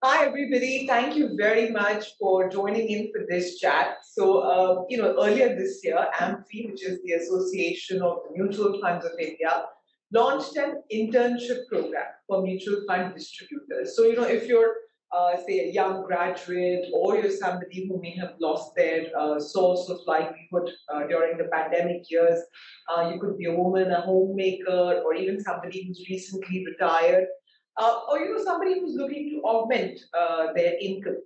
Hi, everybody. Thank you very much for joining in for this chat. Earlier this year, AMFI, which is the Association of the Mutual Funds of India, launched an internship program for mutual fund distributors. If you're, say, a young graduate or you're somebody who may have lost their source of livelihood during the pandemic years, you could be a woman, a homemaker, or even somebody who's recently retired or somebody who's looking to augment their income.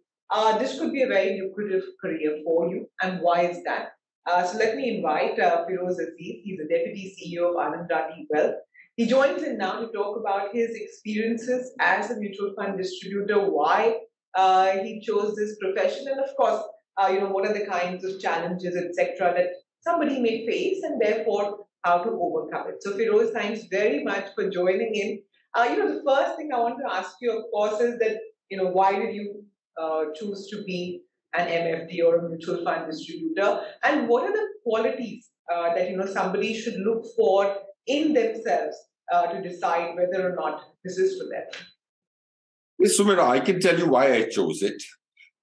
This could be a very lucrative career for you. And why is that? So let me invite Firoz Aziz. He's the Deputy CEO of Anandati Wealth. He joins in now to talk about his experiences as a mutual fund distributor, why he chose this profession, and of course, what are the kinds of challenges, etc., that somebody may face, and therefore how to overcome it. So, Firoz, thanks very much for joining in. The first thing I want to ask you, of course, is that, why did you choose to be an MFD or a mutual fund distributor? And what are the qualities that, somebody should look for in themselves to decide whether or not this is for them? Yes, Sumira, I can tell you why I chose it.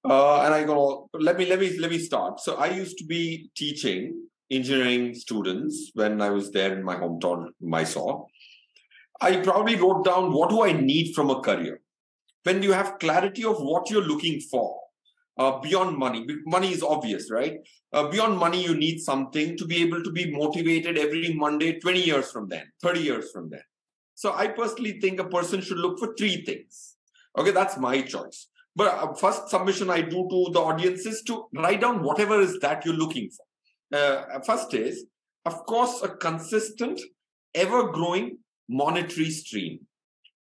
And I go, let me start. So I used to be teaching engineering students when I was there in my hometown, Mysore. I probably wrote down, what do I need from a career? When you have clarity of what you're looking for, beyond money. Money is obvious, right? Beyond money, you need something to be able to be motivated every Monday, 20 years from then, 30 years from then. So I personally think a person should look for three things. Okay, that's my choice. But first submission I do to the audience is to write down whatever is that you're looking for. First is, of course, a consistent, ever-growing monetary stream.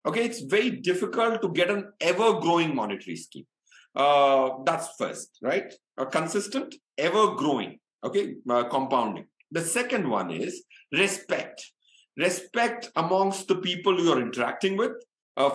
Okay, it's very difficult to get an ever-growing monetary scheme. That's first, right? A consistent, ever-growing, okay, compounding. The second one is respect. Respect amongst the people you are interacting with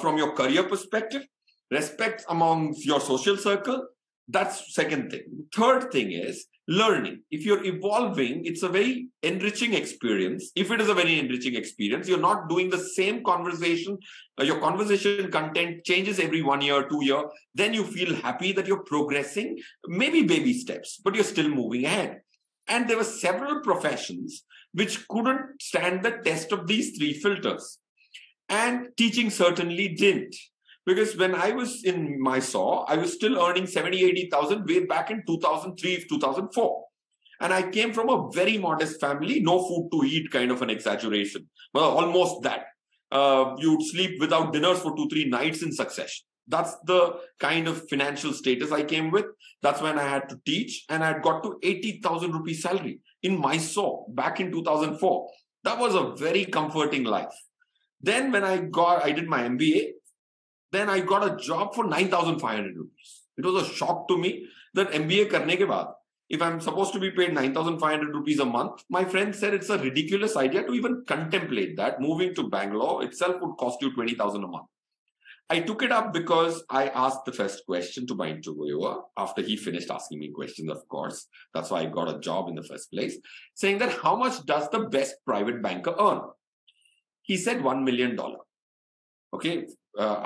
from your career perspective. Respect amongst your social circle. That's second thing. Third thing is learning. If you're evolving, it's a very enriching experience. If it is a very enriching experience, you're not doing the same conversation. Your conversation content changes every 1 year, 2 year. Then you feel happy that you're progressing, maybe baby steps, but you're still moving ahead. And there were several professions which couldn't stand the test of these three filters. And teaching certainly didn't. Because when I was in Mysore, I was still earning 70, 80,000 way back in 2003, 2004. And I came from a very modest family, no food to eat kind of an exaggeration. Well, almost that. You'd sleep without dinners for 2-3 nights in succession. That's the kind of financial status I came with. That's when I had to teach. And I had got to 80,000 rupee salary in Mysore back in 2004. That was a very comforting life. Then when I did my MBA, then I got a job for 9,500 rupees. It was a shock to me that MBA karne ke baad, if I'm supposed to be paid 9,500 rupees a month, my friend said it's a ridiculous idea to even contemplate that. Moving to Bangalore itself would cost you 20,000 a month. I took it up because I asked the first question to my interviewer after he finished asking me questions, of course. That's why I got a job in the first place, saying that how much does the best private banker earn? He said $1 million. Okay.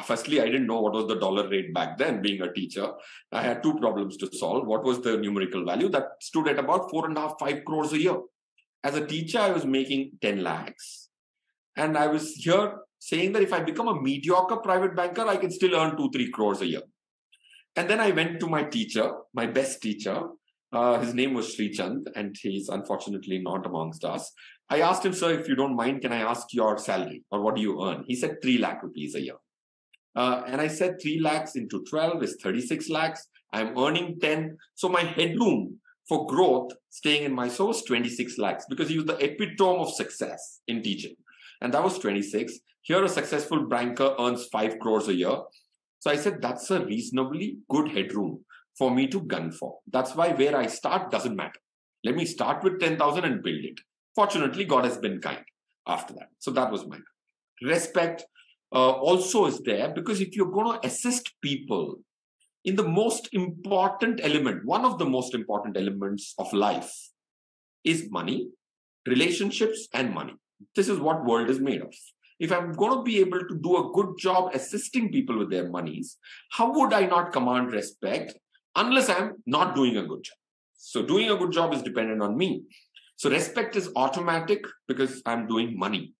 Firstly, I didn't know what was the dollar rate back then, being a teacher. I had two problems to solve. What was the numerical value? That stood at about 4.5, 5 crores a year. As a teacher, I was making 10 lakhs. And I was here saying that if I become a mediocre private banker, I can still earn 2-3 crores a year. And then I went to my teacher, my best teacher. His name was Sri Chand, and he's unfortunately not amongst us. I asked him, sir, if you don't mind, can I ask your salary or what do you earn? He said 3 lakh rupees a year. And I said 3 lakhs into 12 is 36 lakhs. I'm earning 10. So my headroom for growth staying in my source 26 lakhs because he was the epitome of success in teaching. And that was 26. Here a successful banker earns 5 crores a year. So I said that's a reasonably good headroom for me to gun for. That's why where I start doesn't matter. Let me start with 10,000 and build it. Fortunately, God has been kind after that. So that was my respect. Also is there because if you're going to assist people in the most important element, one of the most important elements of life is money, relationships and money. This is what world is made of. if I'm going to be able to do a good job assisting people with their monies, how would I not command respect unless I'm not doing a good job? So doing a good job is dependent on me. So respect is automatic because I'm doing money.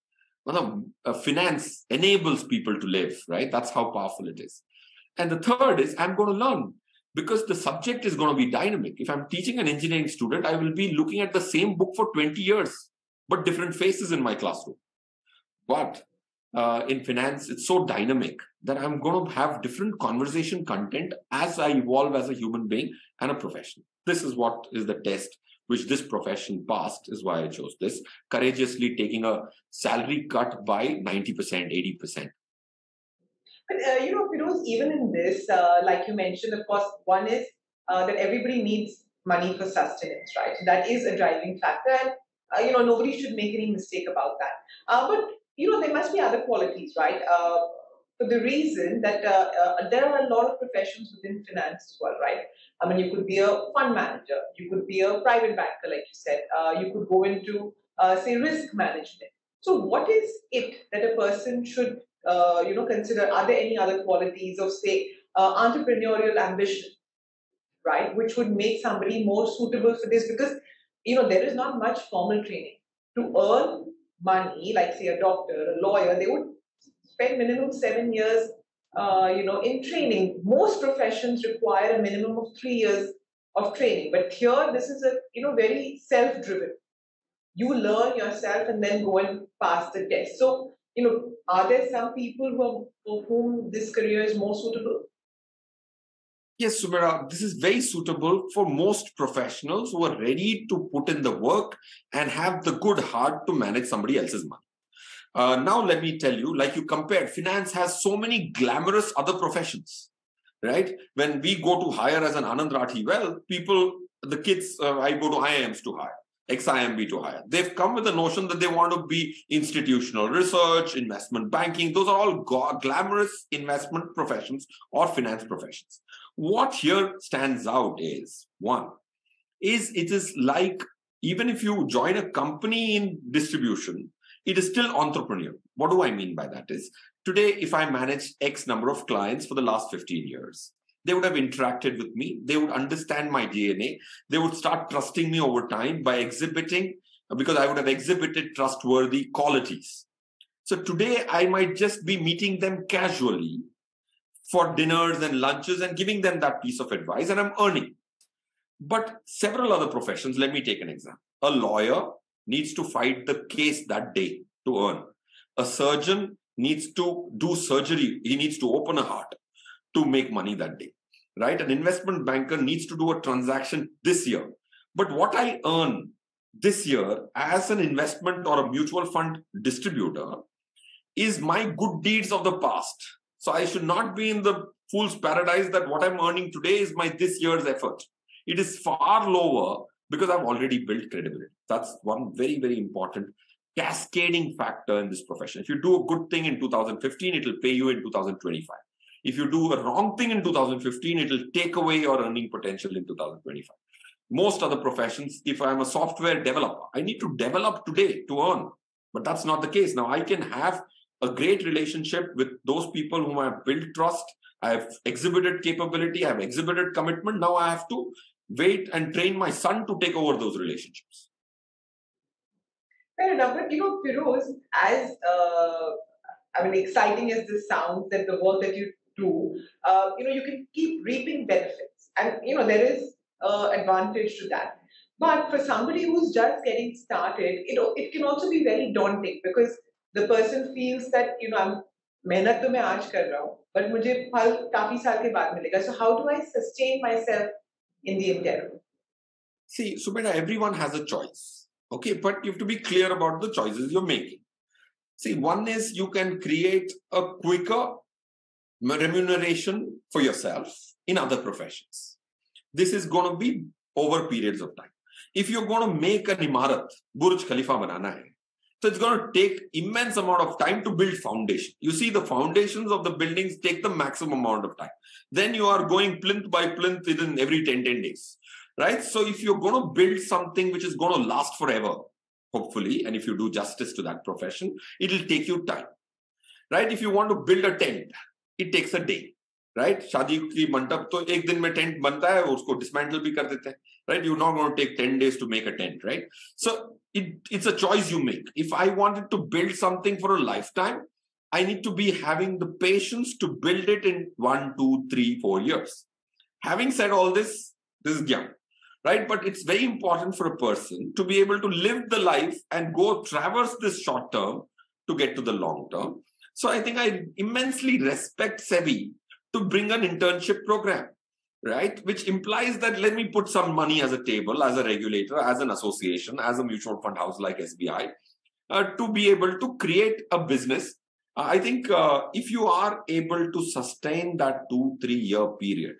Well, finance enables people to live, right? That's how powerful it is. And the third is I'm going to learn because the subject is going to be dynamic. If I'm teaching an engineering student, I will be looking at the same book for 20 years, but different faces in my classroom. But in finance, it's so dynamic that I'm going to have different conversation content as I evolve as a human being and a professional. This is what is the test which this profession passed, is why I chose this, courageously taking a salary cut by 90%, 80%. But Firoz, even in this, like you mentioned, of course, one is that everybody needs money for sustenance, right? So that is a driving factor, and nobody should make any mistake about that. But there must be other qualities, right? For the reason that there are a lot of professions within finance as well, right? I mean, you could be a fund manager, you could be a private banker, like you said, you could go into, say, risk management. So, what is it that a person should consider? Are there any other qualities of, say, entrepreneurial ambition, right, which would make somebody more suitable for this? Because there is not much formal training to earn money, like say a doctor, a lawyer. They would spend minimum 7 years, in training. Most professions require a minimum of 3 years of training, but here this is a very self-driven. You learn yourself and then go and pass the test. So, are there some people for whom this career is more suitable? Yes, Sumera, this is very suitable for most professionals who are ready to put in the work and have the good heart to manage somebody else's money. Now, let me tell you, like you compared, finance has so many glamorous other professions, right? When we go to hire as an Anand Rathi, well, people, the kids, I go to IIMs to hire, XIMB to hire. They've come with the notion that they want to be institutional research, investment banking. Those are all glamorous investment professions or finance professions. What here stands out is, one, it is like, even if you join a company in distribution, it is still entrepreneurial. What do I mean by that is, today, if I manage X number of clients for the last 15 years, they would have interacted with me. They would understand my DNA. They would start trusting me over time by exhibiting, because I would have exhibited trustworthy qualities. So today, I might just be meeting them casually for dinners and lunches and giving them that piece of advice, and I'm earning. But several other professions, let me take an example. A lawyer needs to fight the case that day to earn. A surgeon needs to do surgery. He needs to open a heart to make money that day, right? An investment banker needs to do a transaction this year. But what I earn this year as an investment or a mutual fund distributor is my good deeds of the past. So I should not be in the fool's paradise that what I'm earning today is my this year's effort. It is far lower because I've already built credibility. That's one very, very important cascading factor in this profession. If you do a good thing in 2015, it will pay you in 2025. If you do a wrong thing in 2015, it will take away your earning potential in 2025. Most other professions, if I'm a software developer, I need to develop today to earn. But that's not the case. Now I can have a great relationship with those people whom I have built trust. I have exhibited capability. I have exhibited commitment. Now I have to wait and train my son to take over those relationships. Fair enough. But Firoz, as exciting as this sounds, that the work that you do, you can keep reaping benefits, and there is advantage to that. But for somebody who's just getting started, it can also be very daunting, because the person feels that I'm मेहनत तो मैं आज कर रहा हूँ, but मुझे फल काफी साल के बाद मिलेगा. So how do I sustain myself in the interim? See, Subeda, everyone has a choice. Okay, but you have to be clear about the choices you're making. See, one is you can create a quicker remuneration for yourself in other professions. This is going to be over periods of time. If you're going to make an imarat, Burj Khalifa banana hai, so it's going to take immense amount of time to build foundation. You see, the foundations of the buildings take the maximum amount of time. Then you are going plinth by plinth within every 10 days, right? So if you're going to build something which is going to last forever, hopefully, and if you do justice to that profession, it will take you time. right? If you want to build a tent, it takes a day, right? शादी की मंडप तो एक दिन में tent बनता है, उसको dismantle भी कर देते हैं, right? You're not going to take 10 days to make a tent, right? So it's a choice you make. If I wanted to build something for a lifetime, I need to be having the patience to build it in 1, 2, 3, 4 years. Having said all this is young, right? But it's very important for a person to be able to live the life and go traverse this short term to get to the long term. So I think I immensely respect SEBI to bring an internship program, right? Which implies that let me put some money as a table, as a regulator, as an association, as a mutual fund house like SBI, to be able to create a business. I think if you are able to sustain that 2-3 year period,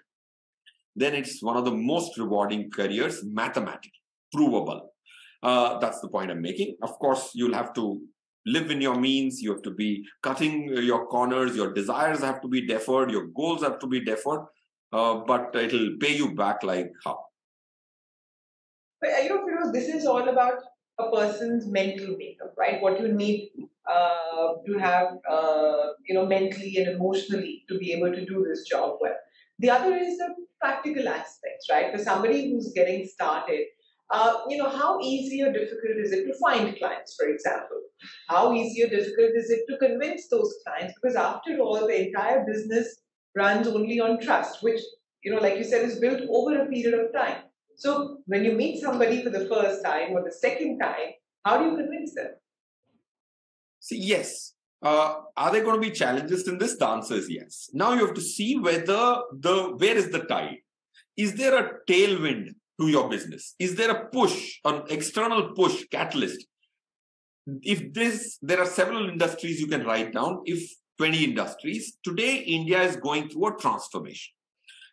then it's one of the most rewarding careers, mathematically provable. That's the point I'm making. Of course, you'll have to live in your means. You have to be cutting your corners. Your desires have to be deferred. Your goals have to be deferred. But it'll pay you back like how? But Firoz, this is all about a person's mental makeup, right? What you need to have, mentally and emotionally to be able to do this job well. The other is the practical aspects, right? For somebody who's getting started, how easy or difficult is it to find clients, for example? How easy or difficult is it to convince those clients? Because after all, the entire business runs only on trust, which, like you said, is built over a period of time. So when you meet somebody for the first time or the second time, how do you convince them? See, yes. Are there going to be challenges in this? The answer is yes. Now you have to see where is the tide? Is there a tailwind to your business? Is there a push, an external push, catalyst? There are several industries you can write down. If 20 industries, today India is going through a transformation,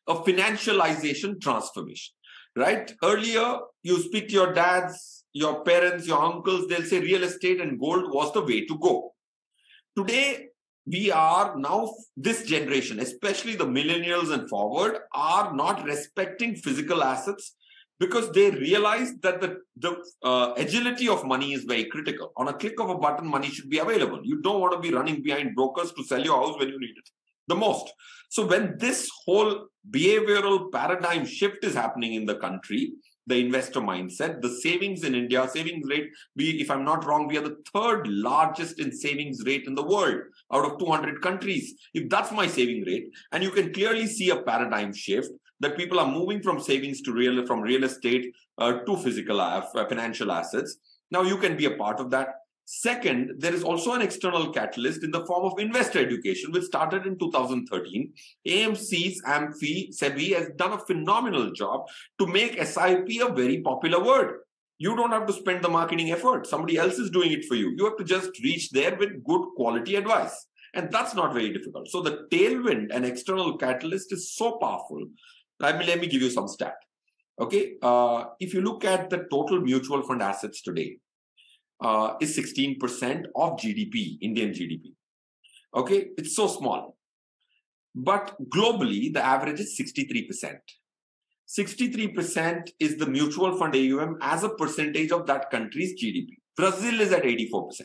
a financialization transformation. Right? Earlier, you speak to your dads, your parents, your uncles, they'll say real estate and gold was the way to go. Today, we are now, this generation, especially the millennials and forward, are not respecting physical assets because they realize that the agility of money is very critical. On a click of a button, money should be available. You don't want to be running behind brokers to sell your house when you need it the most. So when this whole behavioral paradigm shift is happening in the country, the investor mindset, the savings in India, savings rate, if I'm not wrong, we are the third largest in savings rate in the world out of 200 countries. If that's my saving rate, and you can clearly see a paradigm shift that people are moving from savings to from real estate to physical financial assets. Now you can be a part of that. Second, there is also an external catalyst in the form of investor education, which started in 2013. AMC's, AMFI, SEBI has done a phenomenal job to make SIP a very popular word. You don't have to spend the marketing effort. Somebody else is doing it for you. You have to just reach there with good quality advice. And that's not very difficult. So the tailwind and external catalyst is so powerful. Let me give you some stat. Okay, if you look at the total mutual fund assets today, is 16% of GDP, Indian GDP. Okay, it's so small. But globally, the average is 63%. 63% is the mutual fund AUM as a percentage of that country's GDP. Brazil is at 84%.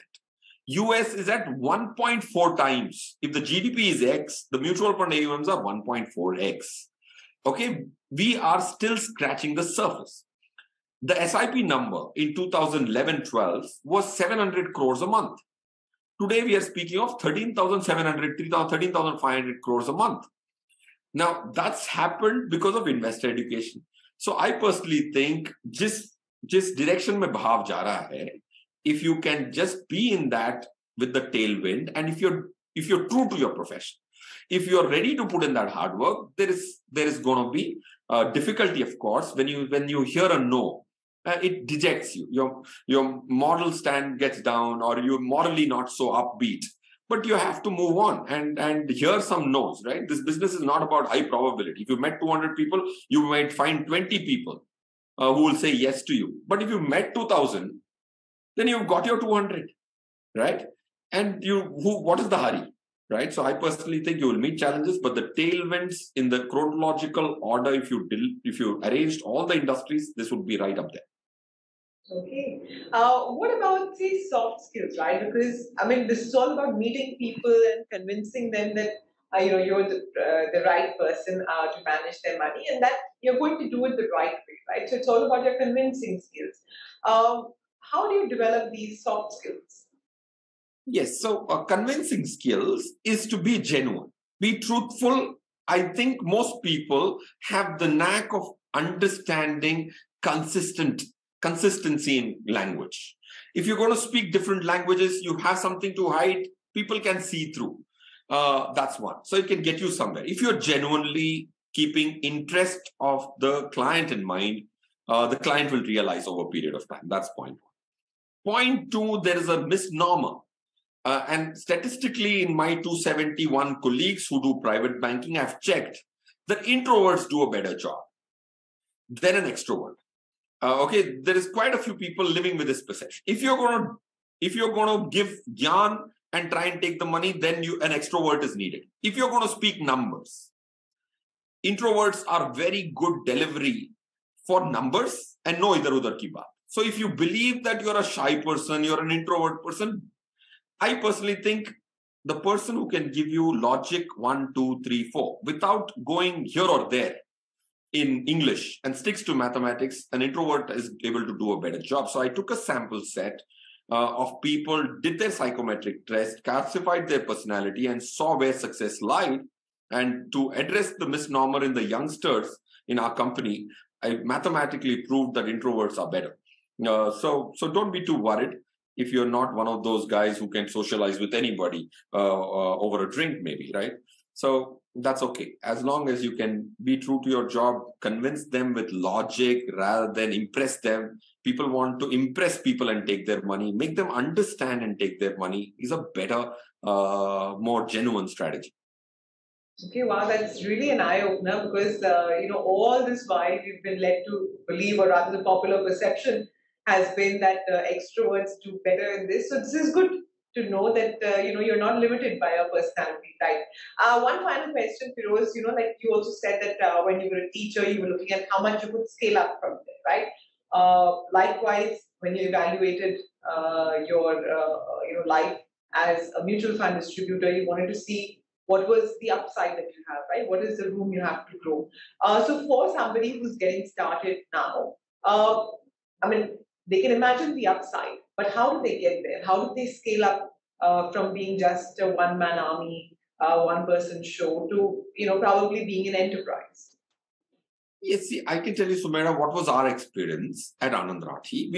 US is at 1.4 times. If the GDP is X, the mutual fund AUMs are 1.4X. Okay, we are still scratching the surface. The SIP number in 2011-12 was 700 crores a month. Today, we are speaking of 13,700, 13,500 crores a month. Now, that's happened because of investor education. So I personally think just direction mein bhav ja raha hai, if you can just be in that with the tailwind, and if you're true to your profession, if you're ready to put in that hard work, there is going to be difficulty, of course, when you hear a no. It dejects you. Your model stand gets down, or you're morally not so upbeat. But you have to move on and hear some no's, right? This business is not about high probability. If you met 200 people, you might find 20 people who will say yes to you. But if you met 2,000, then you've got your 200, right? And what is the hurry, right? So I personally think you will meet challenges, but the tailwinds in the chronological order, if you arranged all the industries, this would be right up there. Okay. What about the soft skills, right? Because I mean, this is all about meeting people and convincing them that you're the right person to manage their money, and that you're going to do it the right way, right? So it's all about your convincing skills. How do you develop these soft skills? Yes, so convincing skills is to be genuine, be truthful. I think most people have the knack of understanding consistency in language. If you're going to speak different languages, you have something to hide, people can see through. That's one. So it can get you somewhere. If you're genuinely keeping interest of the client in mind, the client will realize over a period of time. That's point one. Point two, there is a misnomer. And statistically, in my 271 colleagues who do private banking, I've checked that introverts do a better job than an extrovert. Okay, there is quite a few people living with this perception. If you're going to give gyan and try and take the money, then an extrovert is needed. If you're going to speak numbers, introverts are very good delivery for numbers and no idhar udhar ki baat. So if you believe that you're a shy person, you're an introvert person, I personally think the person who can give you logic 1, 2, 3, 4 without going here or there in English and sticks to mathematics, an introvert is able to do a better job. So I took a sample set of people, did their psychometric test, classified their personality, and saw where success lied. And to address the misnomer in the youngsters in our company, I mathematically proved that introverts are better. So don't be too worried if you're not one of those guys who can socialize with anybody over a drink, maybe, right? So that's okay. As long as you can be true to your job, convince them with logic rather than impress them. People want to impress people and take their money. Make them understand and take their money is a better, more genuine strategy. Okay, wow, that's really an eye opener because all this while we've been led to believe, or rather, the popular perception has been that extroverts do better in this. So this is good to know that you're not limited by your personality type. One final question, Firoz. Like you also said that when you were a teacher, you were looking at how much you could scale up from there, right? Likewise, when you evaluated your life as a mutual fund distributor, you wanted to see what was the upside that you have, right? What is the room you have to grow? So for somebody who's getting started now, I mean, they can imagine the upside, but how do they get there? How do they scale up from being just a one-man army, one-person show to, probably being an enterprise? Yes, see, I can tell you, Sumera, what was our experience at Anand Rathi.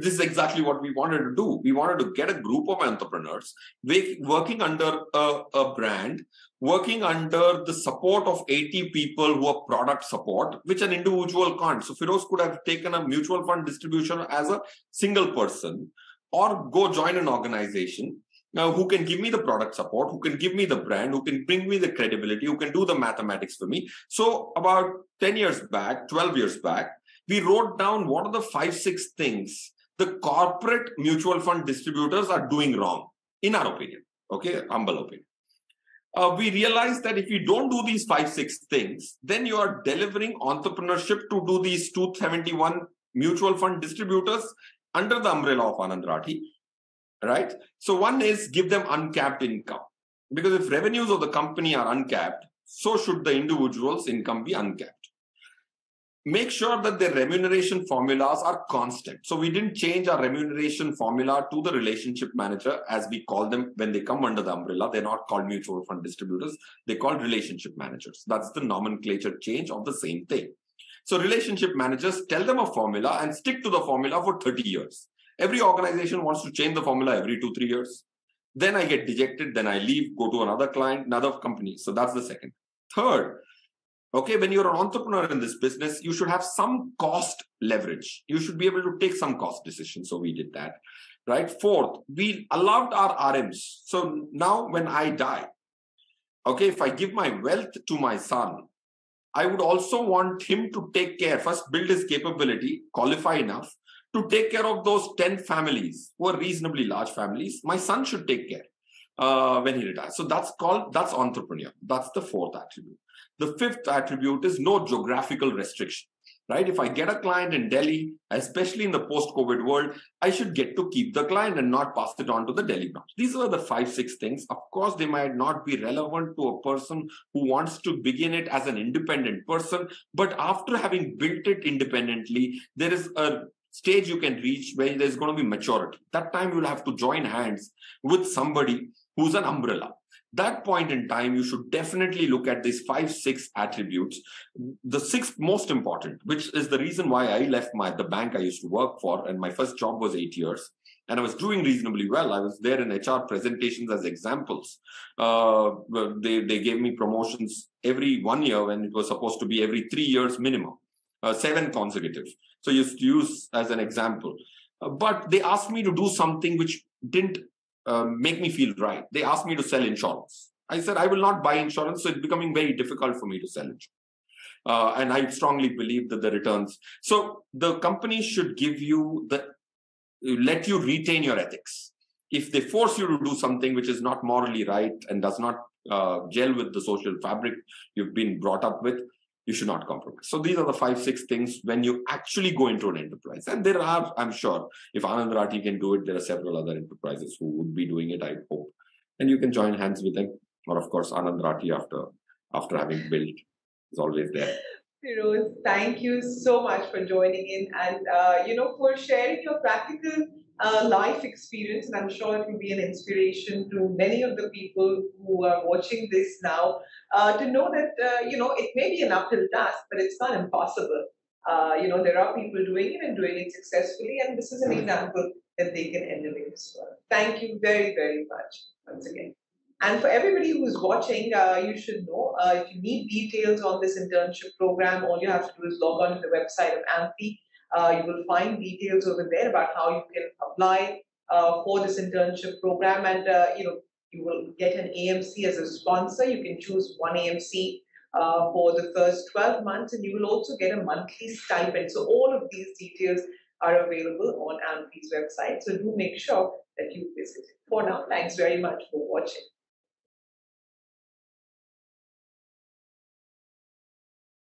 This is exactly what we wanted to do. We wanted to get a group of entrepreneurs working under a brand, working under the support of 80 people who are product support, which an individual can't. So Firoz could have taken a mutual fund distribution as a single person or go join an organization. Now, who can give me the product support, who can give me the brand, who can bring me the credibility, who can do the mathematics for me. So about 10 years back, 12 years back, we wrote down what are the 5, 6 things the corporate mutual fund distributors are doing wrong, in our opinion. Okay, humble opinion. We realized that if you don't do these 5, 6 things, then you are delivering entrepreneurship to do these 271 mutual fund distributors under the umbrella of Anand Rathi. Right? So one is give them uncapped income. Because if revenues of the company are uncapped, so should the individual's income be uncapped. Make sure that their remuneration formulas are constant. So we didn't change our remuneration formula to the relationship manager, as we call them when they come under the umbrella. They're not called mutual fund distributors. They're called relationship managers. That's the nomenclature change of the same thing. So relationship managers tell them a formula and stick to the formula for 30 years. Every organization wants to change the formula every 2, 3 years. Then I get dejected. Then I leave, go to another client, another company. So that's the second. Third, okay, when you're an entrepreneur in this business, you should have some cost leverage. You should be able to take some cost decisions. So we did that, right? Fourth, we allowed our RMs. So now when I die, okay, if I give my wealth to my son, I would also want him to take care, first build his capability, qualify enough, to take care of those 10 families who are reasonably large families. My son should take care when he retires. So that's entrepreneur. That's the fourth attribute. The fifth attribute is no geographical restriction. right? If I get a client in Delhi, especially in the post-COVID world, I should get to keep the client and not pass it on to the Delhi branch. These are the 5-6 things. Of course, they might not be relevant to a person who wants to begin it as an independent person, but after having built it independently, there is a stage you can reach where there's going to be maturity. That time you'll have to join hands with somebody who's an umbrella. That point in time, you should definitely look at these 5-6 attributes. The sixth most important, which is the reason why I left the bank I used to work for, and my first job was 8 years. And I was doing reasonably well. I was there in HR presentations as examples. They gave me promotions every 1 year when it was supposed to be every 3 years minimum, 7 consecutive. So you used to use as an example. But they asked me to do something which didn't make me feel right. They asked me to sell insurance. I said, I will not buy insurance, so it's becoming very difficult for me to sell insurance. And I strongly believe that the returns. So the company should give you let you retain your ethics. If they force you to do something which is not morally right and does not gel with the social fabric you've been brought up with, you should not compromise. So these are the 5-6 things when you actually go into an enterprise. And there are, I'm sure, if Anand Rathi can do it, there are several other enterprises who would be doing it, I hope. And you can join hands with them. Or of course, Anand Rathi after having built is always there. Firoz, thank you so much for joining in and for sharing your practical life experience. And I'm sure it will be an inspiration to many of the people who are watching this now to know that it may be an uphill task, but it's not impossible. There are people doing it and doing it successfully, and this is an example that they can emulate as well. Thank you very, very much once again. And for everybody who's watching, you should know if you need details on this internship program, all you have to do is log on to the website of AMFI. You will find details over there about how you can apply for this internship program, and you will get an AMC as a sponsor. You can choose one AMC for the first 12 months, and you will also get a monthly stipend. So all of these details are available on AMFI's website. So do make sure that you visit. For now, thanks very much for watching.